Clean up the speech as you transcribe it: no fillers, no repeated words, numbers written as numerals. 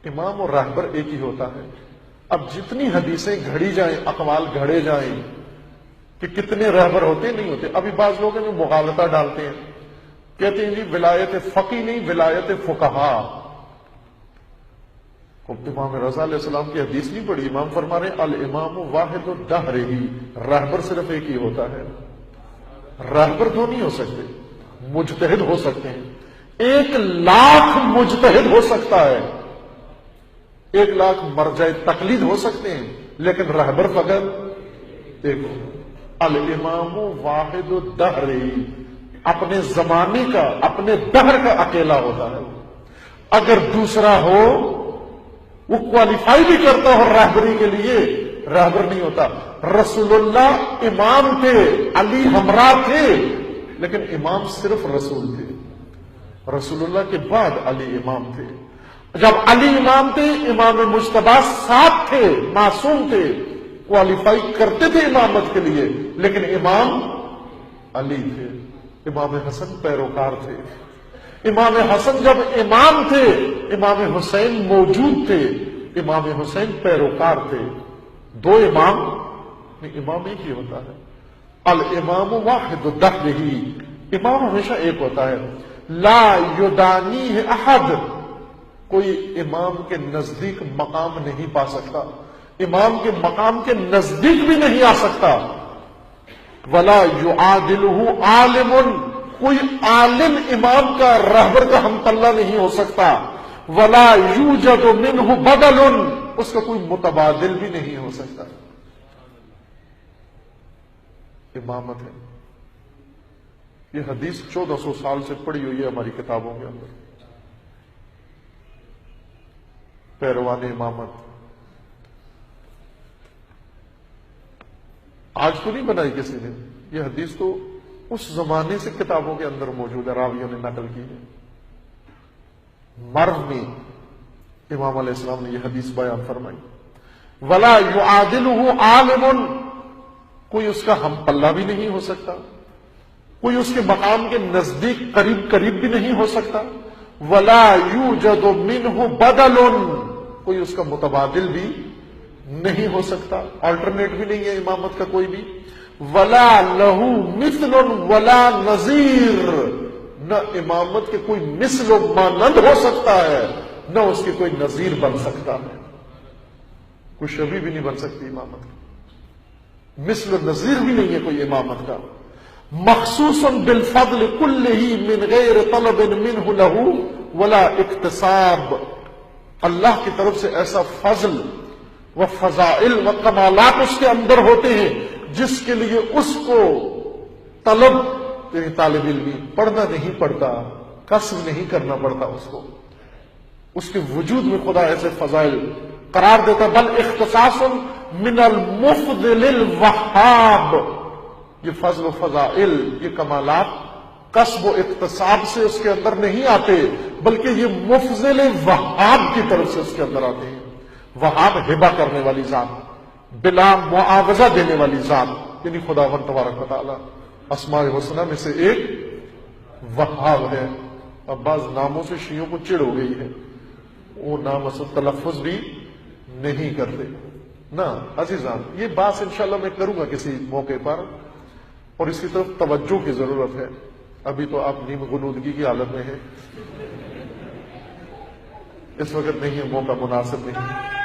امام اور راہبر ایک ہی ہوتا ہے۔ اب جتنی حدیثیں گھڑی جائیں، اقوال گھڑے جائیں کہ کتنے رہبر ہوتے نہیں ہوتے، ابھی بعض لوگ ہیں مغالطہ ڈالتے ہیں، کہتے ہیں جی ولایت فقی نہیں، ولایت فقہا۔ امام رضا علیہ السلام کی حدیث نہیں پڑھی، امام فرما رہے ہیں الامام واحد الدہر ہی، رہبر صرف ایک ہی ہوتا ہے۔ رہبر دو نہیں ہو سکتے، مجتہد ہو سکتے ہیں، 1,00,000 مجتہد ہو سکتا ہے، 1,00,000 مرجع تقلید ہو سکتے ہیں، لیکن رہبر فقط ایک ہو۔ الامام واحد الدہر ہی، اپنے زمانے کا، اپنے دہر کا اکیلا ہوتا ہے۔ اگر دوسرا ہو وہ کوالیفائی بھی کرتا ہو رہبری کے لیے، رہبر نہیں ہوتا۔ رسول اللہ امام تھے، علی ہمراہ تھے، لیکن امام صرف رسول تھے۔ رسول اللہ کے بعد علی امام تھے۔ جب علی امام تھے، امام مجتبی ساتھ تھے، معصوم تھے، کوالیفائی کرتے تھے امامت کے لیے، لیکن امام علی تھے۔ امام حسن پیروکار تھے۔ امام حسن جب امام تھے، امام حسین موجود تھے، امام حسین پیروکار تھے۔ دو امام نہیں، امام ایک ہی ہوتا ہے۔ الامام واحد الدہر ہی، امام ہمیشہ ایک ہوتا ہے۔ لا یدانیہ احد، کوئی امام کے نزدیک مقام نہیں پا سکتا، امام کے مقام کے نزدیک بھی نہیں آ سکتا۔ ولا یعادلہ عالم، کوئی عالم امام کا، رہبر کا ہم پلہ نہیں ہو سکتا۔ ولا یوجد منہ بدل، اس کا کوئی متبادل بھی نہیں ہو سکتا۔ امامت ہے، یہ حدیث 1400 سال سے پڑھی ہوئی ہے ہماری کتابوں کے اندر۔ پیروان امامت آج تو نہیں بنائی کسی نے، یہ حدیث تو اس زمانے سے کتابوں کے اندر موجود ہے، راویوں نے نقل کی ہے۔ مرو میں امام علیہ السلام نے یہ حدیث بیان فرمائی۔ ولا یعادلہ عالم، کوئی اس کا ہم پلہ بھی نہیں ہو سکتا، کوئی اس کے مقام کے نزدیک قریب بھی نہیں ہو سکتا۔ ولا یوجد منہ بدل، کوئی اس کا متبادل بھی نہیں ہو سکتا، آلٹرنیٹ بھی نہیں ہے امامت کا کوئی بھی۔ ولا لہ مثل ولا نظیر، نہ امامت کے کوئی مثل و مانند ہو سکتا ہے، نہ اس کی کوئی نظیر بن سکتا ہے، کوئی شبیہ بھی نہیں بن سکتی امامت کا، مثل و نظیر بھی نہیں ہے کوئی امامت کا۔ مخصوص بالفضل کلہ من غیر طلب منہ لہ ولا اکتساب، اللہ کی طرف سے ایسا فضل و فضائل و کمالات اس کے اندر ہوتے ہیں جس کے لیے اس کو طلب، یعنی طالب علمی پڑھنا نہیں پڑتا، کسب نہیں کرنا پڑتا، اس کو اس کے وجود میں خدا ایسے فضائل قرار دیتا۔ بل اختصاص من المفضل الوہاب، یہ فضل و فضائل، یہ کمالات کسب و اقتصاب سے اس کے اندر نہیں آتے، بلکہ یہ مفضل وہاب کی طرف سے اس کے اندر آتے ہیں۔ وہاب ہبہ کرنے والی ذات، بلا معاوضہ دینے والی ذات، یعنی خداوند تبارک و تعالی۔ اسماء الحسنی میں سے ایک وہاب ہے۔ اب بعض ناموں سے شیعوں کو چڑ ہو گئی ہے، وہ نام اصل تلفظ بھی نہیں کرتے نا عزیزان۔ یہ بات انشاءاللہ میں کروں گا کسی موقع پر، اور اس کی طرف توجہ کی ضرورت ہے۔ ابھی تو آپ نیم غنودگی کی حالت میں ہیں، اس وقت نہیں ہے، موقع مناسب نہیں ہے۔